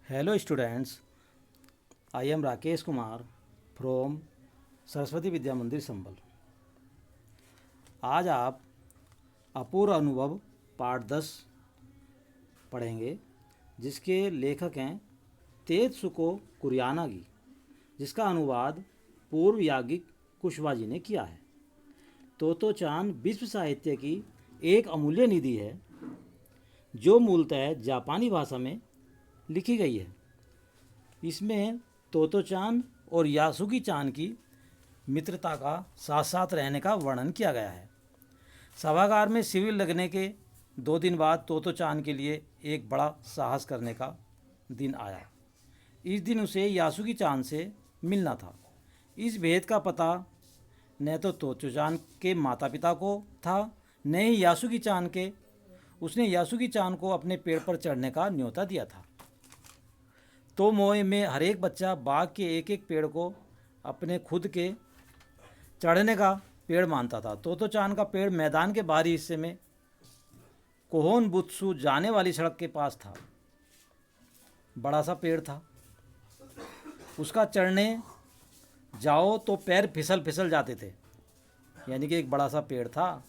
Hello students, I am Rakesh Kumar from Saraswati Vidya मंदिर संबल। आज आप अपूर्व अनुभव पाठ 10 पढ़ेंगे, जिसके लेखक हैं तेजसुको कुरियानागी, जिसका अनुवाद पूर्व याज्ञिक कुशवा जी ने किया है। तोतोचान विश्व साहित्य की एक अमूल्य निधि है, जो मूलतः जापानी भाषा में लिखी गई है। इसमें तोतोचान और यासुगी चान की मित्रता का साथ साथ रहने का वर्णन किया गया है। सभागार में शिविर लगने के 2 दिन बाद तोतोचान के लिए एक बड़ा साहस करने का दिन आया। इस दिन उसे यासुगी चान से मिलना था। इस भेद का पता न तो तोतोचान के माता पिता को था, न ही यासुगी चान के। उसने यासुगी चान को अपने पेड़ पर चढ़ने का न्योता दिया था। तो मोए में हर एक बच्चा बाग के एक एक पेड़ को अपने खुद के चढ़ने का पेड़ मानता था। तोतोचान का पेड़ मैदान के बाहरी हिस्से में कोहोन बुत्सु जाने वाली सड़क के पास था। बड़ा सा पेड़ था। उसका चढ़ने जाओ तो पैर फिसल फिसल जाते थे। यानी कि एक बड़ा सा पेड़ था,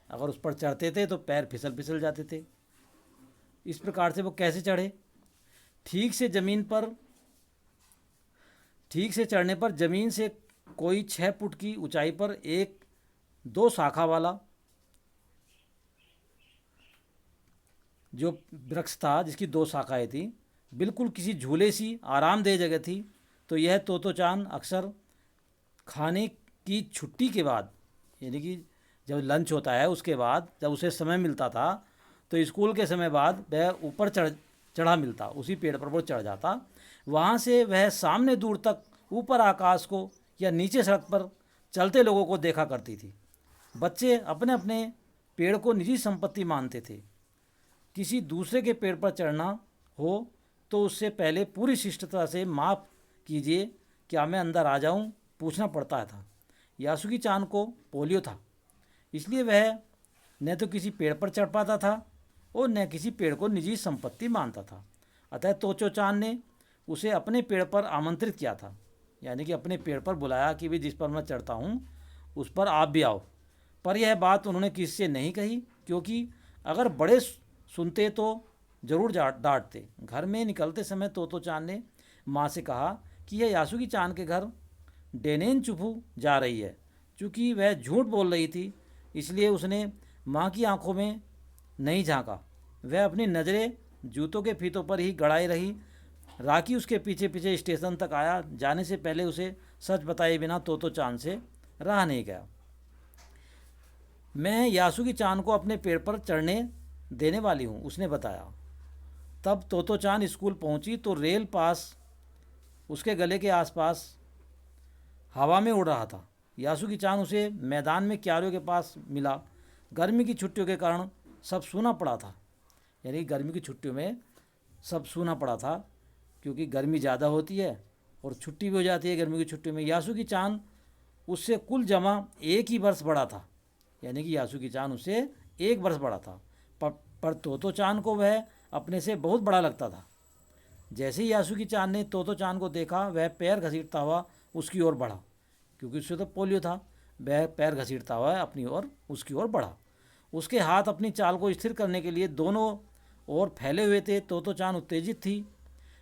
अगर उस पर चढ़ते थे तो पैर फिसल फिसल जाते थे। इस प्रकार से वो कैसे चढ़े? ठीक से चढ़ने पर जमीन से कोई 6 फुट की ऊंचाई पर एक 2 शाखा वाला जो वृक्ष था, जिसकी 2 शाखाएं थी, बिल्कुल किसी झूले सी आरामदेह जगह थी। तो यह तोतोचान अक्सर खाने की छुट्टी के बाद, यानी कि जब लंच होता है उसके बाद, जब उसे समय मिलता था, तो स्कूल के समय बाद वह ऊपर चढ़ा मिलता, उसी पेड़ पर वो चढ़ जाता। वहाँ से वह सामने दूर तक ऊपर आकाश को या नीचे सड़क पर चलते लोगों को देखा करती थी। बच्चे अपने अपने पेड़ को निजी संपत्ति मानते थे। किसी दूसरे के पेड़ पर चढ़ना हो तो उससे पहले पूरी शिष्टता से माफ़ कीजिए, क्या मैं अंदर आ जाऊं, पूछना पड़ता था। यासुगी चान को पोलियो था, इसलिए वह न तो किसी पेड़ पर चढ़ पाता था और न किसी पेड़ को निजी संपत्ति मानता था। अतः तोचो-चान ने उसे अपने पेड़ पर आमंत्रित किया था, यानी कि अपने पेड़ पर बुलाया कि भाई जिस पर मैं चढ़ता हूँ उस पर आप भी आओ। पर यह बात उन्होंने किसी से नहीं कही, क्योंकि अगर बड़े सुनते तो ज़रूर डांटते। घर में निकलते समय तोतो-चान ने माँ से कहा कि यह यासुगी चान के घर डेनेन चुफू जा रही है। चूँकि वह झूठ बोल रही थी, इसलिए उसने माँ की आंखों में नहीं झांका। वह अपनी नज़रें जूतों के फीतों पर ही गड़ाई रही। राकी उसके पीछे पीछे स्टेशन तक आया। जाने से पहले उसे सच बताए बिना तोतो-चान से रहा नहीं गया। मैं यासुगी चान को अपने पेड़ पर चढ़ने देने वाली हूँ, उसने बताया। तब तोतो-चान स्कूल पहुँची तो रेल पास उसके गले के आसपास हवा में उड़ रहा था। यासुगी चान उसे मैदान में क्यारियों के पास मिला। गर्मी की छुट्टियों के कारण सब सूना पड़ा था, यानी गर्मी की छुट्टियों में सब सूना पड़ा था, क्योंकि गर्मी ज़्यादा होती है और छुट्टी भी हो जाती है गर्मी की छुट्टियों में। यासुगी चान उससे कुल जमा 1 ही वर्ष बड़ा था, यानी कि यासुगी चान उससे 1 वर्ष बड़ा था। पर तोतो-चान को वह अपने से बहुत बड़ा लगता था। जैसे ही यासुगी चान ने तोतो-चान को देखा, वह पैर घसीटता हुआ उसकी ओर बढ़ा, क्योंकि उससे तो पोलियो था। वह पैर घसीटता हुआ अपनी ओर उसकी ओर बढ़ा। उसके हाथ अपनी चाल को स्थिर करने के लिए दोनों ओर फैले हुए थे। तोतो-चान उत्तेजित थी।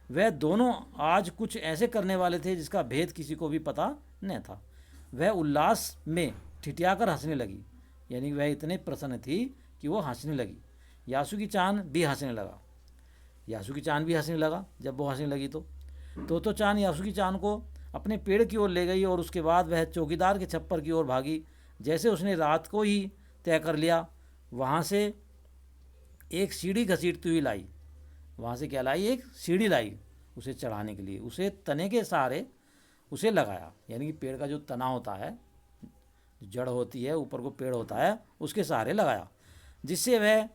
वह दोनों आज कुछ ऐसे करने वाले थे जिसका भेद किसी को भी पता न था। वह उल्लास में ठिठियाकर हंसने लगी, यानी वह इतने प्रसन्न थी कि वो हंसने लगी। यासुगी चान भी हंसने लगा। यासुगी चान भी हंसने लगा। जब वो हंसने लगी तो तोतो-चान यासुगी चान को अपने पेड़ की ओर ले गई और उसके बाद वह चौकीदार के छप्पर की ओर भागी। जैसे उसने रात को ही तय कर लिया, वहाँ से एक सीढ़ी घसीटती हुई लाई। वहाँ से क्या लाई? एक सीढ़ी लाई उसे चढ़ाने के लिए। उसे तने के सहारे उसे लगाया, यानी कि पेड़ का जो तना होता है, जड़ होती है, ऊपर को पेड़ होता है, उसके सहारे लगाया, जिससे वह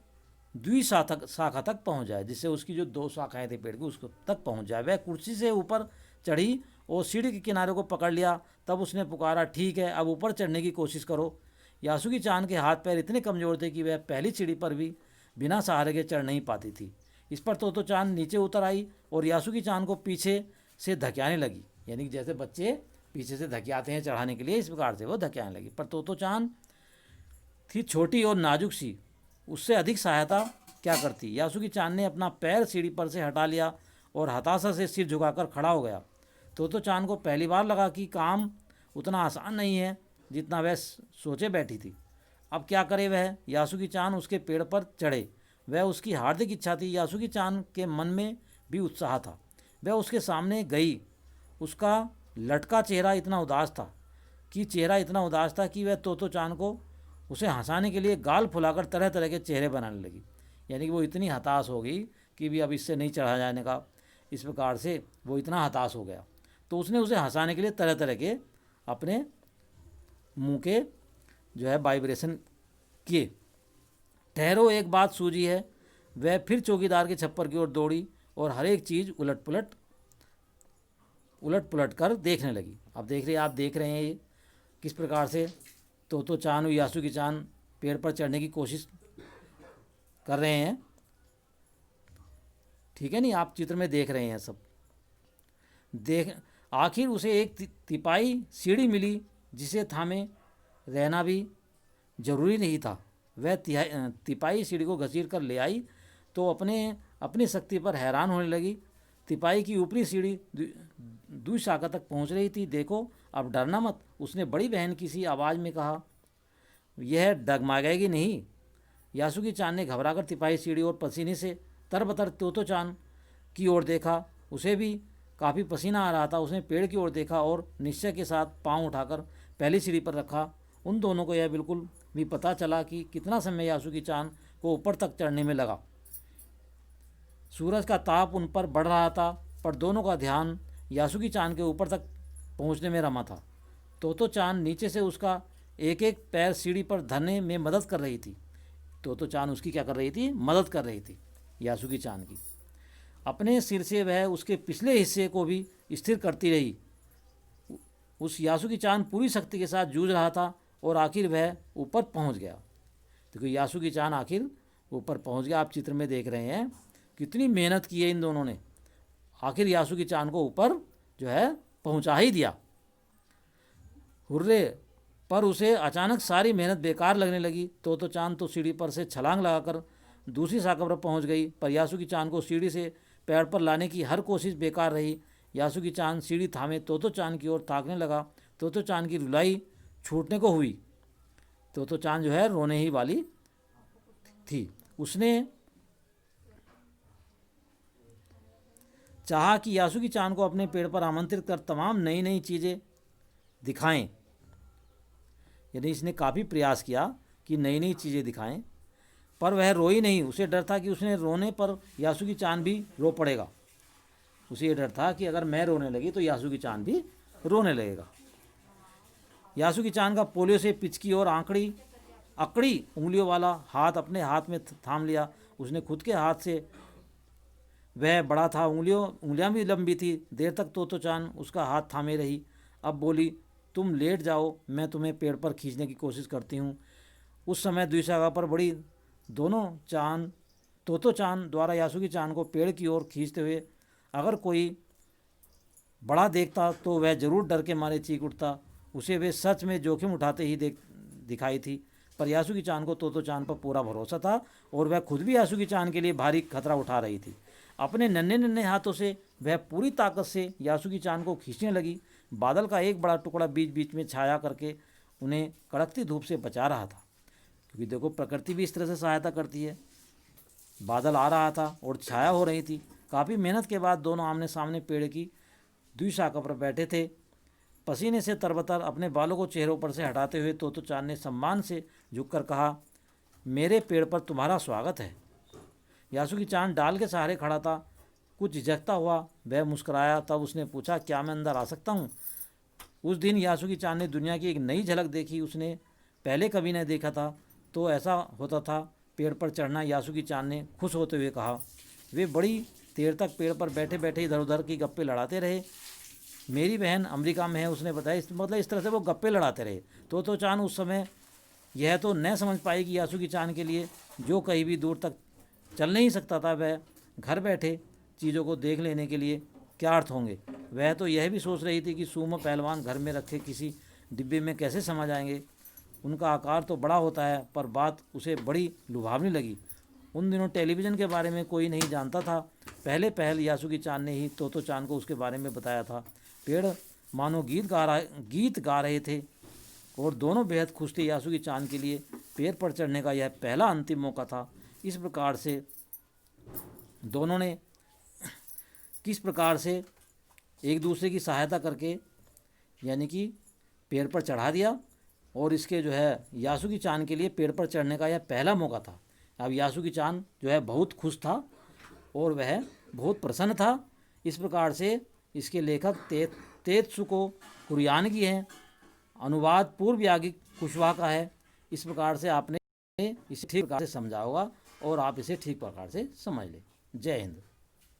शाखा तक पहुँच जाए, जिससे उसकी जो 2 शाखाएँ थी पेड़ की उसको तक पहुँच जाए। वह कुर्सी से ऊपर चढ़ी और सीढ़ी के किनारे को पकड़ लिया। तब उसने पुकारा, ठीक है, अब ऊपर चढ़ने की कोशिश करो। यासुगी चान के हाथ पैर इतने कमज़ोर थे कि वह पहली सीढ़ी पर भी बिना सहारे के चढ़ नहीं पाती थी। इस पर तोतो-चान नीचे उतर आई और यासुकी चान को पीछे से धकेलने लगी, यानी कि जैसे बच्चे पीछे से धकेलते हैं चढ़ाने के लिए, इस प्रकार से वो धकेलने लगी। पर तोतो चान थी छोटी और नाजुक सी, उससे अधिक सहायता क्या करती। यासुकी चान ने अपना पैर सीढ़ी पर से हटा लिया और हताशा से सिर झुकाकर खड़ा हो गया। तोतो चान को पहली बार लगा कि काम उतना आसान नहीं है जितना वह सोचे बैठी थी। अब क्या करे वह। यासुकी चान उसके पेड़ पर चढ़े, वह उसकी हार्दिक इच्छा थी। यासुकी चान के मन में भी उत्साह था। वह उसके सामने गई। उसका लटका चेहरा इतना उदास था कि वह तोतो चान को उसे हंसाने के लिए गाल फुलाकर तरह तरह के चेहरे बनाने लगी। यानी कि वो इतनी हताश हो गई कि भी अब इससे नहीं चढ़ा जाने का, इस प्रकार से वो इतना हताश हो गया। तो उसने उसे हंसाने के लिए तरह तरह के अपने मुंह के जो है वाइब्रेशन किए। ठहरो, एक बात सूझी है। वह फिर चौकीदार के छप्पर की ओर दौड़ी और हर एक चीज़ उलट पुलट कर देखने लगी। अब आप देख रहे हैं ये किस प्रकार से तोतो चान और यासुकी चान पेड़ पर चढ़ने की कोशिश कर रहे हैं। ठीक है नहीं, आप चित्र में देख रहे हैं सब। आखिर उसे एक तिपाई सीढ़ी मिली जिसे थामे रहना भी जरूरी नहीं था। वह तिपाई सीढ़ी को घसीट कर ले आई तो अपनी शक्ति पर हैरान होने लगी। तिपाई की ऊपरी सीढ़ी दूसरी शाखा तक पहुंच रही थी। देखो, अब डरना मत, उसने बड़ी बहन की सी आवाज़ में कहा। यह डगमगाएगी नहीं। यासुकी चान ने घबराकर तिपाई सीढ़ी और पसीने से तरबतर तोतो चान की ओर देखा। उसे भी काफ़ी पसीना आ रहा था। उसने पेड़ की ओर देखा और निश्चय के साथ पांव उठाकर पहली सीढ़ी पर रखा। उन दोनों को यह बिल्कुल भी पता चला कि कितना समय यासुकी चान को ऊपर तक चढ़ने में लगा। सूरज का ताप उन पर बढ़ रहा था, पर दोनों का ध्यान यासुकी चान के ऊपर तक पहुंचने में रमा था। तोतो चान नीचे से उसका एक एक पैर सीढ़ी पर धरने में मदद कर रही थी। तोतो चान उसकी क्या कर रही थी? मदद कर रही थी यासुकी चान की। अपने सिर से वह उसके पिछले हिस्से को भी स्थिर करती रही। उस यासुकी चान पूरी शक्ति के साथ जूझ रहा था और आखिर वह ऊपर पहुंच गया। देखो, यासुकी चान आखिर ऊपर पहुंच गया। आप चित्र में देख रहे हैं कितनी मेहनत की है इन दोनों ने। आखिर यासुकी चान को ऊपर जो है पहुंचा ही दिया। हुर्रे! पर उसे अचानक सारी मेहनत बेकार लगने लगी। तोतो चान तो सीढ़ी पर से छलांग लगाकर दूसरी शाखा पर पहुंच गई, पर यासुकी चान को सीढ़ी से पैर पर लाने की हर कोशिश बेकार रही। यासुकी चान सीढ़ी थामे तोतो चान की ओर ताकने लगा। तोतो चान की रुलाई छूटने को हुई। तोतो चान जो है रोने ही वाली थी। उसने चाहा कि यासुकी चान को अपने पेड़ पर आमंत्रित कर तमाम नई नई चीज़ें दिखाएं। यानी इसने काफ़ी प्रयास किया कि नई नई चीज़ें दिखाएं, पर वह रोई नहीं। उसे डर था कि उसने रोने पर यासुकी चान भी रो पड़ेगा। उसे ये डर था कि अगर मैं रोने लगी तो यासुकी चान भी रोने लगेगा। यासुकी चान का पोलियो से पिचकी और अकड़ी उंगलियों वाला हाथ अपने हाथ में थाम लिया। उसने खुद के हाथ से, वह बड़ा था, उंगलियां भी लंबी थी। देर तक तोतो चान उसका हाथ थामे रही। अब बोली, तुम लेट जाओ, मैं तुम्हें पेड़ पर खींचने की कोशिश करती हूँ। उस समय द्विशाखा पर बड़ी तोतो चान द्वारा यासुकी चान को पेड़ की ओर खींचते हुए अगर कोई बड़ा देखता तो वह जरूर डर के मारे चीख उठता। उसे वे सच में जोखिम उठाते ही दिखाई थी। पर यासुकी चान को तोतो चान पर पूरा भरोसा था और वह खुद भी यासुकी चान के लिए भारी खतरा उठा रही थी। अपने नन्हे नन्हे हाथों से वह पूरी ताकत से यासुकी चान को खींचने लगी। बादल का एक बड़ा टुकड़ा बीच बीच में छाया करके उन्हें कड़कती धूप से बचा रहा था, क्योंकि देखो प्रकृति भी इस तरह से सहायता करती है। बादल आ रहा था और छाया हो रही थी। काफ़ी मेहनत के बाद दोनों आमने सामने पेड़ की द्विशाखा पर बैठे थे। पसीने से तरबतर अपने बालों को चेहरों पर से हटाते हुए तोतो चान ने सम्मान से झुककर कहा, मेरे पेड़ पर तुम्हारा स्वागत है। यासुकी चान डाल के सहारे खड़ा था, कुछ झिझकता हुआ वह मुस्कुराया। तब उसने पूछा, क्या मैं अंदर आ सकता हूँ? उस दिन यासुकी चान ने दुनिया की एक नई झलक देखी। उसने पहले कभी नहीं देखा था। तो ऐसा होता था पेड़ पर चढ़ना। यासुकी चान ने खुश होते हुए कहा। वे बड़ी देर तक पेड़ पर बैठे बैठे इधर उधर की गप्पे लड़ाते रहे। मेरी बहन अमेरिका में है, उसने बताया। मतलब इस तरह से वो गप्पे लड़ाते रहे। तो चान उस समय यह तो न समझ पाई कि यासुकी चान के लिए जो कहीं भी दूर तक चल नहीं सकता था, वह घर बैठे चीज़ों को देख लेने के लिए क्या अर्थ होंगे। वह तो यह भी सोच रही थी कि सूमो पहलवान घर में रखे किसी डिब्बे में कैसे समा जाएंगे। उनका आकार तो बड़ा होता है, पर बात उसे बड़ी लुभावनी लगी। उन दिनों टेलीविज़न के बारे में कोई नहीं जानता था। पहले पहल यासुकी चान ने ही तोतो चान को उसके बारे में बताया था। पेड़ मानो गीत गा रहे थे और दोनों बेहद खुश थे। यासुकी चान के लिए पेड़ पर चढ़ने का यह पहला अंतिम मौका था। इस प्रकार से दोनों ने किस प्रकार से एक दूसरे की सहायता करके यानी कि पेड़ पर चढ़ा दिया। और इसके जो है यासुकी चान के लिए पेड़ पर चढ़ने का यह पहला मौका था। अब यासुकी चान जो है बहुत खुश था और वह बहुत प्रसन्न था। इस प्रकार से इसके लेखक तेत्सुको कुरियानगी हैं। अनुवाद पूर्व यागी कुशवाहा का है। इस प्रकार से आपने इसे ठीक प्रकार से समझा होगा और आप इसे ठीक प्रकार से समझ लें। जय हिंद।